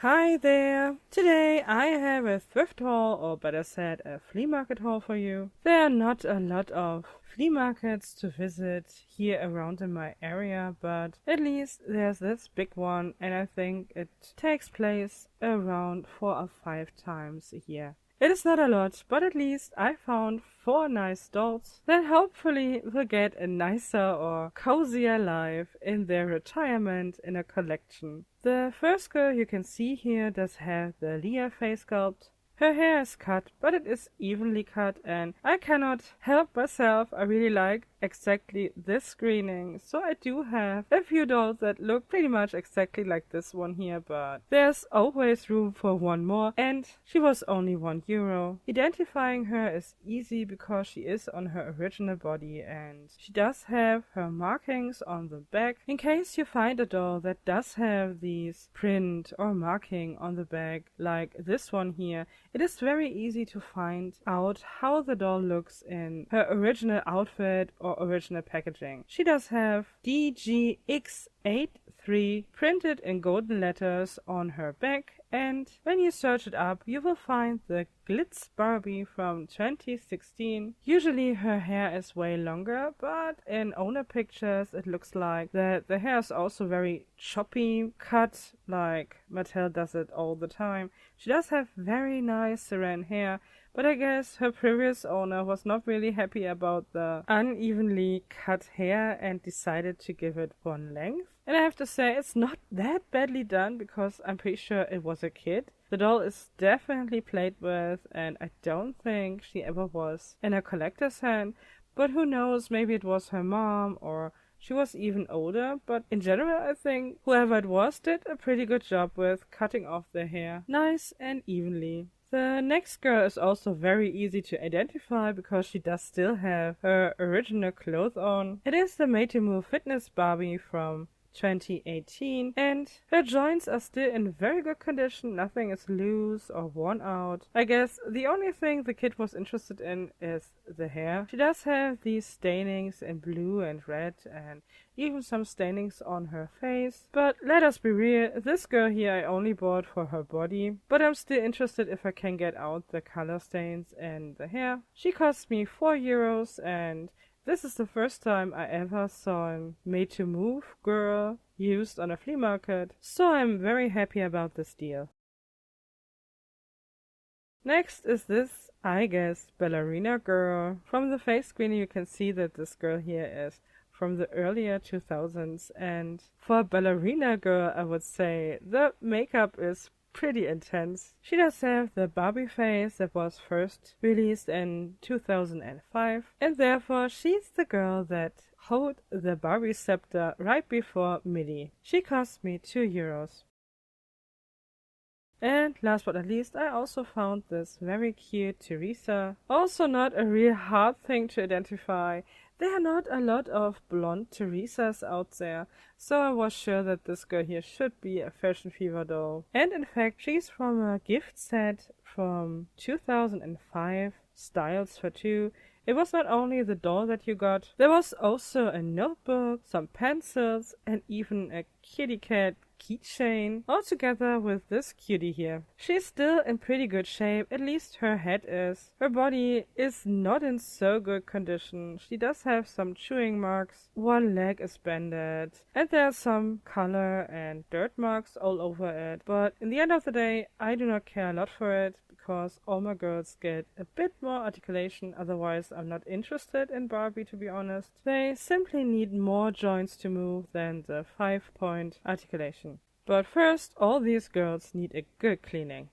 Hi there! Today I have a thrift haul, or better said, a flea market haul for you. There are not a lot of flea markets to visit here around in my area, but at least there's this big one, and I think it takes place around 4 or 5 times a year. It is not a lot, but at least I found 4 nice dolls that hopefully will get a nicer or cozier life in their retirement in a collection. The first girl you can see here does have the Leah face sculpt. Her hair is cut, but it is evenly cut, and I cannot help myself. I really like exactly this screening, so I do have a few dolls that look pretty much exactly like this one here, but there's always room for one more, and she was only €1. Identifying her is easy because she is on her original body, and she does have her markings on the back. In case you find a doll that does have these print or marking on the back, like this one here, it is very easy to find out how the doll looks in her original outfit or original packaging. She does have DGX83 printed in golden letters on her back, and when you search it up you will find the Glitz Barbie from 2016. Usually her hair is way longer, but in owner pictures it looks like that the hair is also very choppy cut, like Mattel does it all the time. She does have very nice saran hair, but I guess her previous owner was not really happy about the unevenly cut hair and decided to give it one length. And I have to say, it's not that badly done because I'm pretty sure it was a kid. The doll is definitely played with, and I don't think she ever was in a collector's hand. But who knows, maybe it was her mom or she was even older, but in general I think whoever it was did a pretty good job with cutting off the hair nice and evenly. The next girl is also very easy to identify because she does still have her original clothes on. It is the Made to Move Fitness Barbie from 2018, and her joints are still in very good condition. Nothing is loose or worn out. I guess the only thing the kid was interested in is the hair. She does have these stainings in blue and red and even some stainings on her face. But let us be real, this girl here I only bought for her body, but I'm still interested if I can get out the color stains in the hair. She cost me €4, and this is the first time I ever saw a Made to Move girl used on a flea market, so I'm very happy about this deal. Next is this, I guess, ballerina girl. From the face screening you can see that this girl here is from the earlier 2000s, and for a ballerina girl I would say the makeup is pretty intense. She does have the Barbie face that was first released in 2005, and therefore she's the girl that hold the Barbie scepter right before Millie. She cost me €2. And last but not least, I also found this very cute Teresa. Also not a real hard thing to identify. There are not a lot of blonde Teresas out there, so I was sure that this girl here should be a Fashion Fever doll. And in fact, she's from a gift set from 2005, Styles for Two. It was not only the doll that you got, there was also a notebook, some pencils, and even a kitty cat keychain, all together with this cutie here. She's still in pretty good shape, at least her head is. Her body is not in so good condition. She does have some chewing marks, one leg is bended, and there are some color and dirt marks all over it. But in the end of the day, I do not care a lot for it, because all my girls get a bit more articulation, otherwise I'm not interested in Barbie, to be honest. They simply need more joints to move than the 5-point articulation. But first, all these girls need a good cleaning.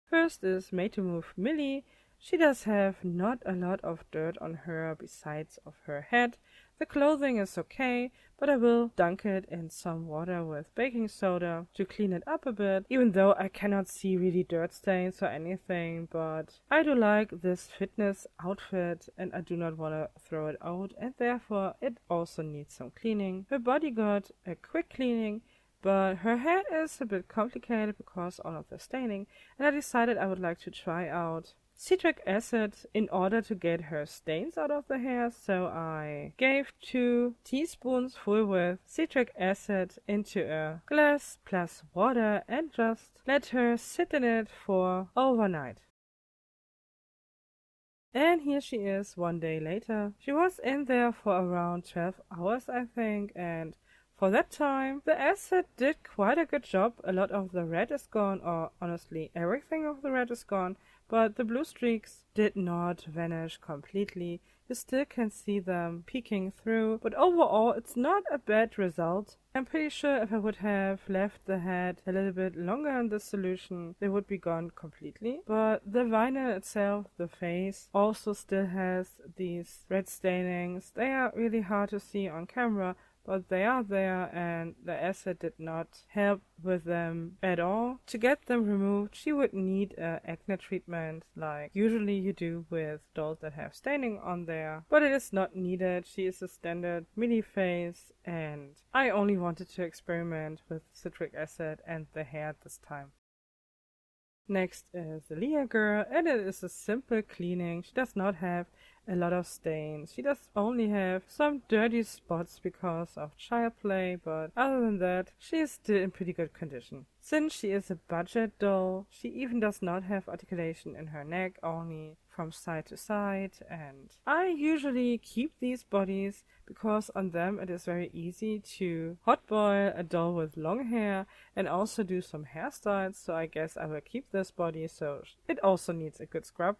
First is Made to Move Millie. She does have not a lot of dirt on her besides of her head. The clothing is okay, but I will dunk it in some water with baking soda to clean it up a bit, even though I cannot see really dirt stains or anything, but I do like this fitness outfit and I do not want to throw it out, and therefore it also needs some cleaning. Her body got a quick cleaning, but her hair is a bit complicated because all of the staining, and I decided I would like to try out citric acid in order to get her stains out of the hair, so I gave 2 teaspoons full with citric acid into a glass plus water and just let her sit in it for overnight. And here she is 1 day later. She was in there for around 12 hours, I think, and for that time, the acid did quite a good job. A lot of the red is gone, or honestly everything of the red is gone, but the blue streaks did not vanish completely. You still can see them peeking through, but overall it's not a bad result. I'm pretty sure if I would have left the head a little bit longer in this solution, they would be gone completely. But the vinyl itself, the face, also still has these red stainings. They are really hard to see on camera, but they are there, and the acid did not help with them at all. To get them removed, she would need an acne treatment like usually you do with dolls that have staining on there, but it is not needed. She is a standard mini face, and I only wanted to experiment with citric acid and the hair this time. Next is the Leah girl, and it is a simple cleaning. She does not have a lot of stains. She does only have some dirty spots because of child play, but other than that, she is still in pretty good condition. Since she is a budget doll, she even does not have articulation in her neck, only from side to side, and I usually keep these bodies because on them it is very easy to hotboil a doll with long hair and also do some hairstyles, so I guess I will keep this body, so it also needs a good scrub.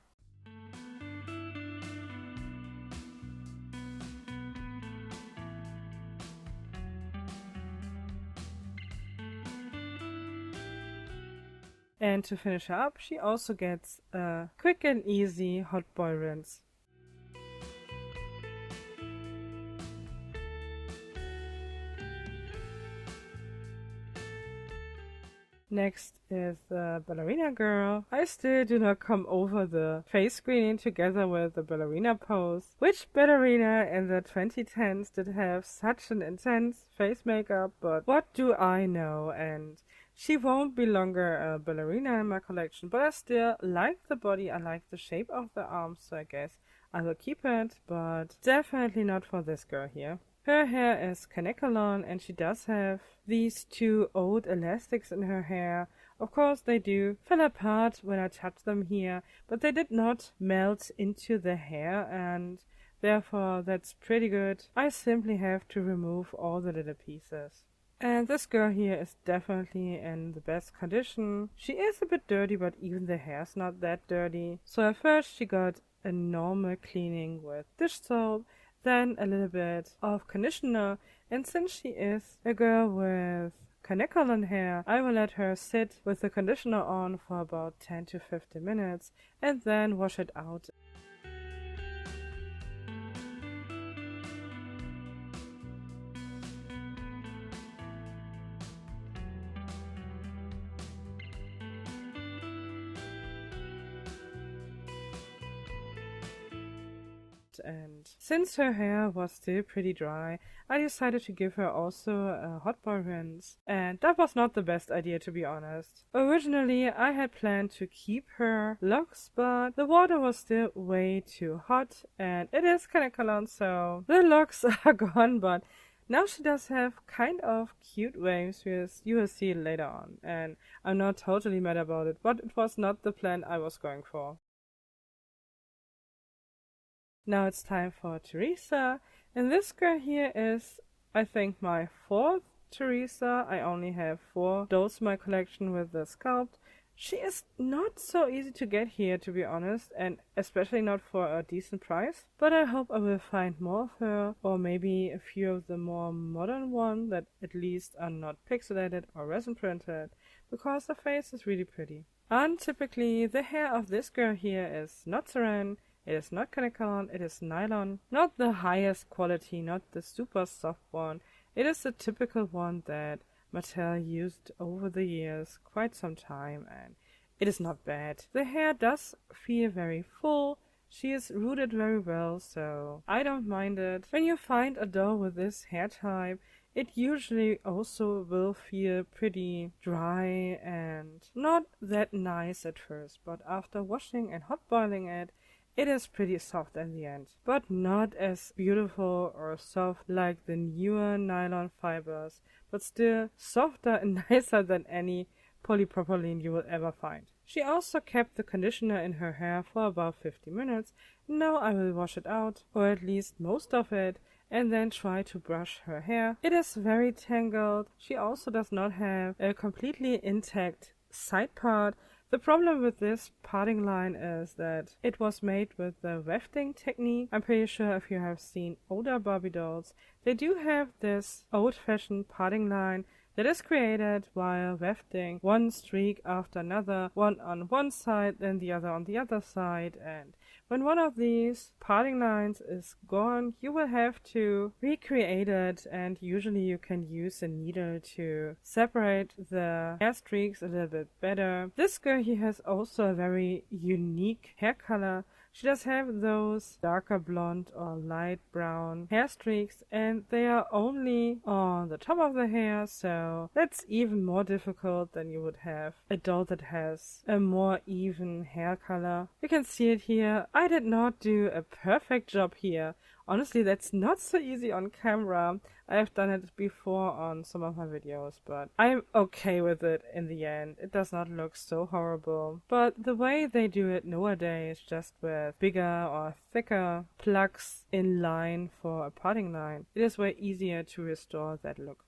And to finish her up, she also gets a quick and easy hot boil rinse. Next is the ballerina girl. I still do not come over the face screening together with the ballerina pose. Which ballerina in the 2010s did have such an intense face makeup, but what do I know? And she won't be longer a ballerina in my collection, but I still like the body, I like the shape of the arms, so I guess I will keep it, but definitely not for this girl here. Her hair is kanekalon, and she does have these 2 old elastics in her hair. Of course they do fall apart when I touch them here, but they did not melt into the hair, and therefore that's pretty good. I simply have to remove all the little pieces. And this girl here is definitely in the best condition. She is a bit dirty, but even the hair's not that dirty. So at first she got a normal cleaning with dish soap, then a little bit of conditioner, and since she is a girl with kanekalon hair, I will let her sit with the conditioner on for about 10 to 15 minutes and then wash it out. And since her hair was still pretty dry, I decided to give her also a hot boil rinse, and that was not the best idea, to be honest. Originally I had planned to keep her locks, but the water was still way too hot, and it is kanekalon, so the locks are gone, but now she does have kind of cute waves, which you will see later on, and I'm not totally mad about it, but it was not the plan I was going for. Now it's time for Teresa, and this girl here is, I think, my 4th Teresa. I only have 4 dolls in my collection with the sculpt. She is not so easy to get here, to be honest, and especially not for a decent price. But I hope I will find more of her, or maybe a few of the more modern ones that at least are not pixelated or resin printed, because the face is really pretty. Untypically, the hair of this girl here is not saran. It is not kanekalon, it is nylon. Not the highest quality, not the super soft one. It is the typical one that Mattel used over the years, quite some time, and it is not bad. The hair does feel very full. She is rooted very well, so I don't mind it. When you find a doll with this hair type, it usually also will feel pretty dry and not that nice at first, but after washing and hot boiling it, it is pretty soft in the end, but not as beautiful or soft like the newer nylon fibers, but still softer and nicer than any polypropylene you will ever find. She also kept the conditioner in her hair for about 50 minutes. Now I will wash it out, or at least most of it, and then try to brush her hair. It is very tangled. She also does not have a completely intact side part. The problem with this parting line is that it was made with the wefting technique. I'm pretty sure if you have seen older Barbie dolls, they do have this old-fashioned parting line that is created while wefting one streak after another, one on one side, then the other on the other side, and when one of these parting lines is gone, you will have to recreate it, and usually you can use a needle to separate the hair streaks a little bit better. This girl here has also a very unique hair color. She does have those darker blonde or light brown hair streaks, and they are only on the top of the hair, so that's even more difficult than you would have a doll that has a more even hair color. You can see it here. I did not do a perfect job here. Honestly, that's not so easy on camera. I have done it before on some of my videos, but I'm okay with it in the end. It does not look so horrible. But the way they do it nowadays, just with bigger or thicker plugs in line for a parting line, it is way easier to restore that look.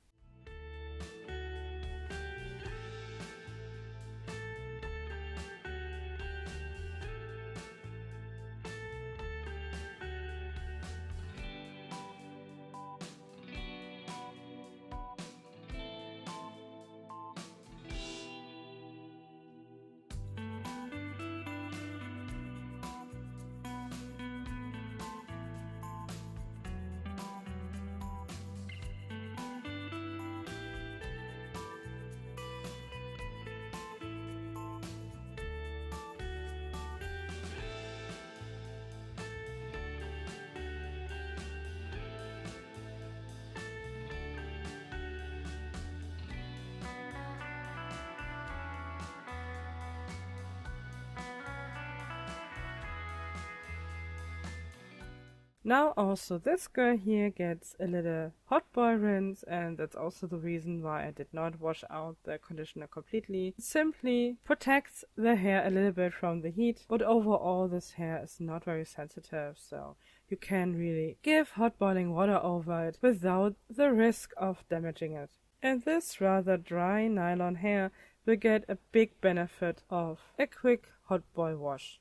Now also this girl here gets a little hot boil rinse, and that's also the reason why I did not wash out the conditioner completely. It simply protects the hair a little bit from the heat, but overall this hair is not very sensitive, so you can really give hot boiling water over it without the risk of damaging it. And this rather dry nylon hair will get a big benefit of a quick hot boil wash.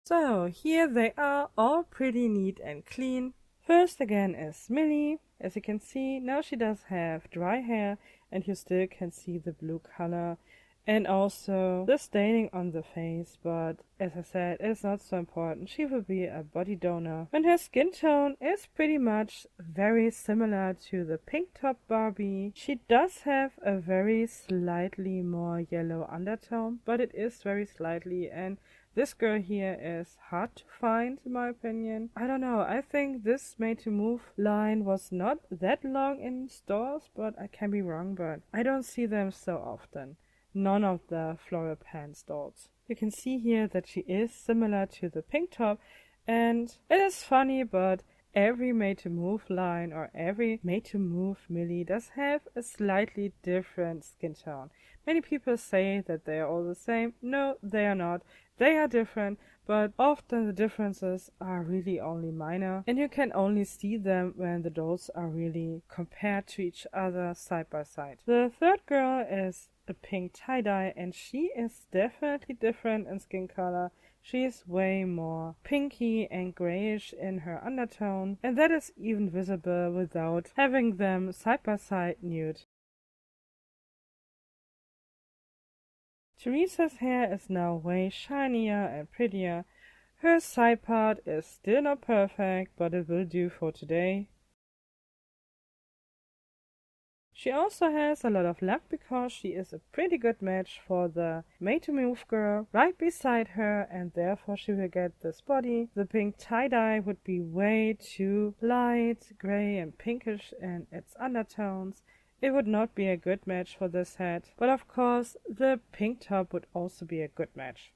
So here they are, all pretty neat and clean. First again is Millie. As you can see, now she does have dry hair, and you still can see the blue color and also the staining on the face, but as I said, it's not so important. She will be a body donor. And her skin tone is pretty much very similar to the pink top Barbie. She does have a very slightly more yellow undertone, but it is very slightly, and this girl here is hard to find in my opinion. I don't know, I think this Made to Move line was not that long in stores, but I can be wrong, but I don't see them so often. None of the floral pants dolls. You can see here that she is similar to the pink top, and it is funny, but every Made to Move line or every Made to Move Millie does have a slightly different skin tone. Many people say that they are all the same. No, they are not. They are different, but often the differences are really only minor, and you can only see them when the dolls are really compared to each other side by side. The third girl is a pink tie-dye, and she is definitely different in skin color. She is way more pinky and grayish in her undertone, and that is even visible without having them side by side nude. Teresa's hair is now way shinier and prettier. Her side part is still not perfect, but it will do for today. She also has a lot of luck because she is a pretty good match for the Made to Move girl right beside her, and therefore she will get this body. The pink tie-dye would be way too light, gray and pinkish in its undertones. It would not be a good match for this hat, but of course the pink top would also be a good match.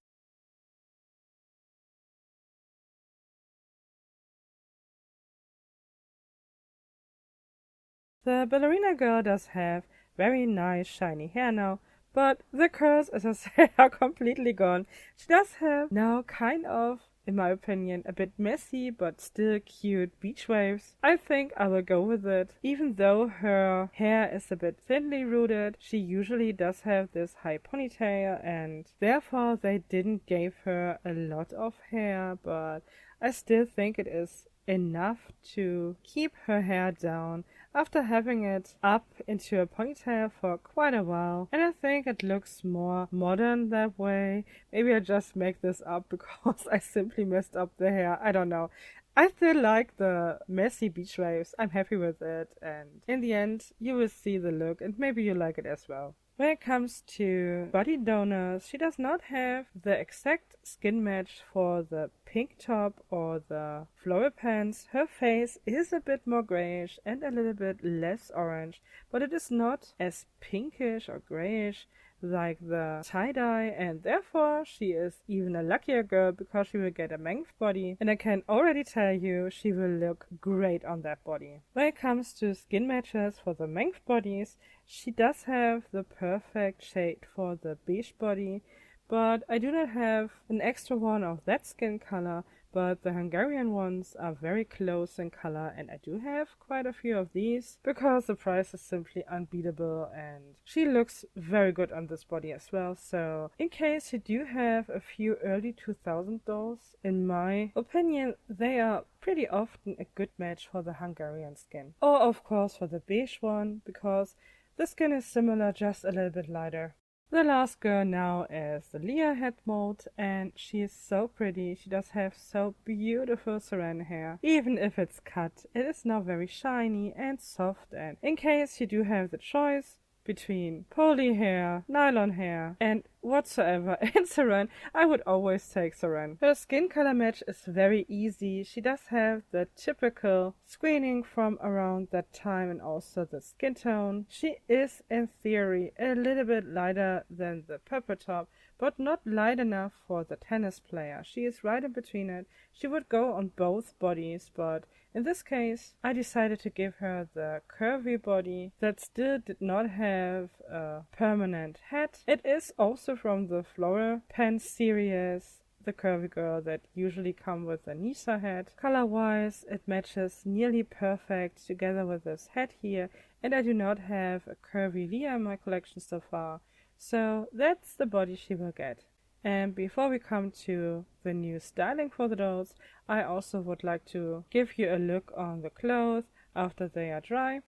The ballerina girl does have very nice shiny hair now, but the curls, as I said, are completely gone. She does have now kind of, in my opinion, a bit messy but still cute beach waves. I think I will go with it. Even though her hair is a bit thinly rooted, she usually does have this high ponytail, and therefore they didn't give her a lot of hair, but I still think it is enough to keep her hair down after having it up into a ponytail for quite a while, and I think it looks more modern that way. Maybe I just make this up because I simply messed up the hair. I don't know. I still like the messy beach waves. I'm happy with it, and in the end you will see the look and maybe you like it as well. When it comes to body donors, she does not have the exact skin match for the pink top or the floral pants. Her face is a bit more grayish and a little bit less orange, but it is not as pinkish or grayish like the tie-dye, and therefore she is even a luckier girl because she will get a length body, and I can already tell you she will look great on that body. When it comes to skin matches for the length bodies, she does have the perfect shade for the beige body, but I do not have an extra one of that skin color, but the Hungarian ones are very close in color, and I do have quite a few of these because the price is simply unbeatable and she looks very good on this body as well. So in case you do have a few early 2000 dolls, in my opinion they are pretty often a good match for the Hungarian skin, or of course for the beige one because the skin is similar, just a little bit lighter. The last girl now is the Leah head mold, and she is so pretty. She does have so beautiful saran hair. Even if it's cut, it is now very shiny and soft, and in case you do have the choice between poly hair, nylon hair, and whatsoever in saran, I would always take saran. Her skin color match is very easy. She does have the typical screening from around that time and also the skin tone. She is in theory a little bit lighter than the purple top, but not light enough for the tennis player. She is right in between it. She would go on both bodies, but in this case, I decided to give her the curvy body that still did not have a permanent hat. It is also from the Floral Pants series, the curvy girl that usually come with a Nisa hat. Color-wise, it matches nearly perfect together with this hat here, and I do not have a curvy Leah in my collection so far. So that's the body she will get. And before we come to the new styling for the dolls, I also would like to give you a look on the clothes after they are dry.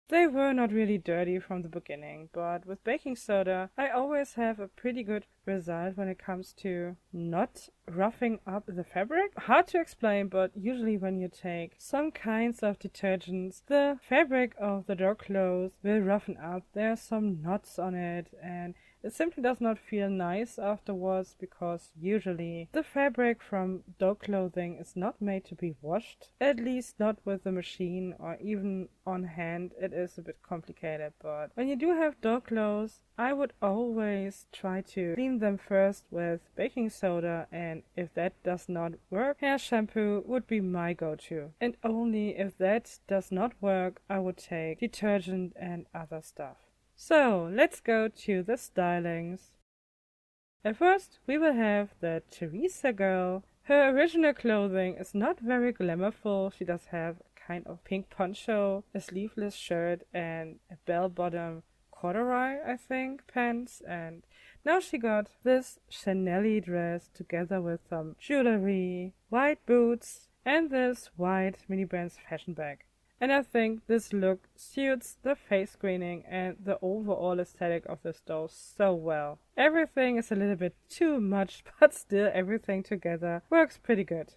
They were not really dirty from the beginning, but with baking soda, I always have a pretty good result when it comes to not roughing up the fabric. Hard to explain, but usually when you take some kinds of detergents, the fabric of the dog clothes will roughen up. There are some knots on it, and it simply does not feel nice afterwards because usually the fabric from dog clothing is not made to be washed, at least not with the machine or even on hand. It is a bit complicated, but when you do have dog clothes, I would always try to clean them first with baking soda, and if that does not work, hair shampoo would be my go-to. And only if that does not work, I would take detergent and other stuff. So, let's go to the stylings. At first, we will have the Teresa girl. Her original clothing is not very glamourful. She does have a kind of pink poncho, a sleeveless shirt, and a bell-bottom corduroy, I think, pants. And now she got this Chanel-y dress together with some jewelry, white boots, and this white Mini Brands fashion bag. And I think this look suits the face screening and the overall aesthetic of this doll so well. Everything is a little bit too much, but still everything together works pretty good.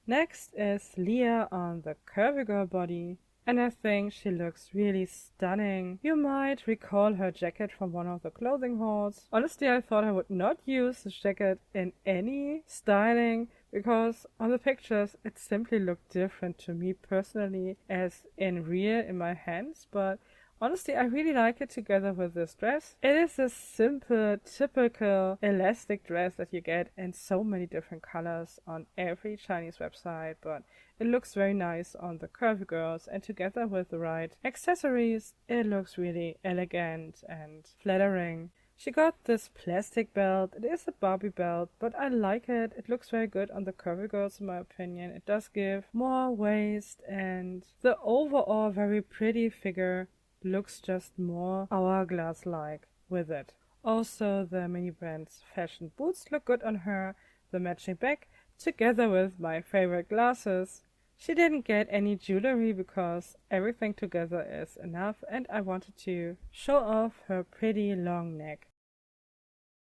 Next is Leah on the Curvy Girl body, and I think she looks really stunning. You might recall her jacket from one of the clothing hauls. Honestly, I thought I would not use this jacket in any styling because on the pictures it simply looked different to me personally as in real in my hands, but honestly, I really like it together with this dress. It is a simple, typical elastic dress that you get in so many different colors on every Chinese website, but it looks very nice on the curvy girls, and together with the right accessories, it looks really elegant and flattering. She got this plastic belt. It is a Barbie belt, but I like it. It looks very good on the curvy girls in my opinion. It does give more waist, and the overall very pretty figure looks just more hourglass-like with it. Also, the mini brand's fashion boots look good on her, the matching bag, together with my favorite glasses. She didn't get any jewelry because everything together is enough, and I wanted to show off her pretty long neck.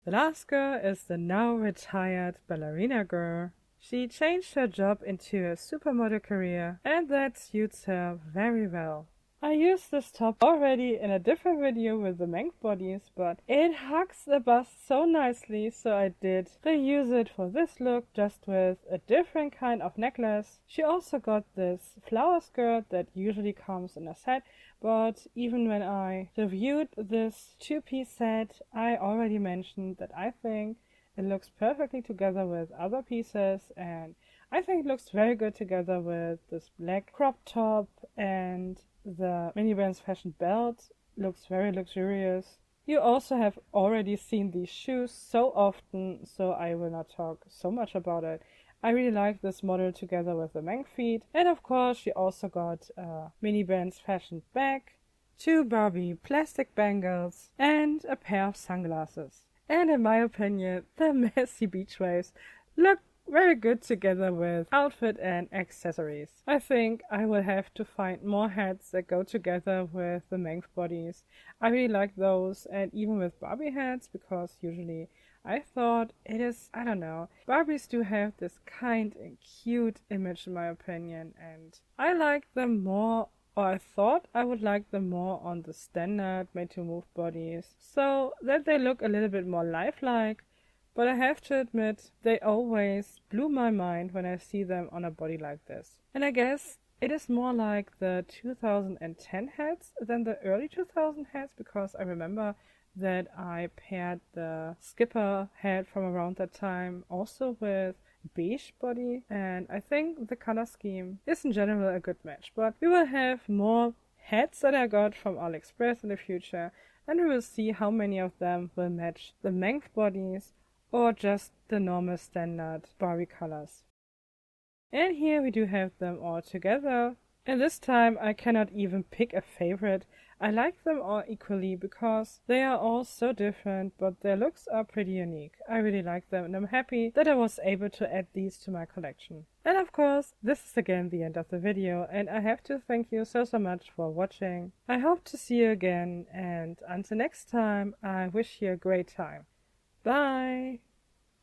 The last girl is the now retired ballerina girl. She changed her job into a supermodel career, and that suits her very well. I used this top already in a different video with the length bodies, but it hugs the bust so nicely, so I did reuse it for this look, just with a different kind of necklace. She also got this flower skirt that usually comes in a set, but even when I reviewed this two-piece set, I already mentioned that I think it looks perfectly together with other pieces, and I think it looks very good together with this black crop top, and the mini brand's fashion belt looks very luxurious. You also have already seen these shoes so often, so I will not talk so much about it. I really like this model together with the Mank feet. And of course, she also got a mini brand's fashion bag, 2 Barbie plastic bangles, and a pair of sunglasses. And in my opinion, the messy beach waves look very good together with outfit and accessories. I think I will have to find more hats that go together with the length bodies. I really like those, and even with Barbie hats, because usually I thought it is, I don't know, Barbies do have this kind and cute image in my opinion, and I like them more, or I thought I would like them more on the standard made to move bodies, so that they look a little bit more lifelike. But I have to admit, they always blew my mind when I see them on a body like this. And I guess it is more like the 2010 hats than the early 2000 hats, because I remember that I paired the Skipper hat from around that time also with beige body, and I think the color scheme is in general a good match. But we will have more hats that I got from AliExpress in the future, and we will see how many of them will match the length bodies or just the normal standard Barbie colors. And here we do have them all together. And this time I cannot even pick a favorite. I like them all equally because they are all so different, but their looks are pretty unique. I really like them, and I'm happy that I was able to add these to my collection. And of course, this is again the end of the video, and I have to thank you so much for watching. I hope to see you again, and until next time, I wish you a great time. Bye!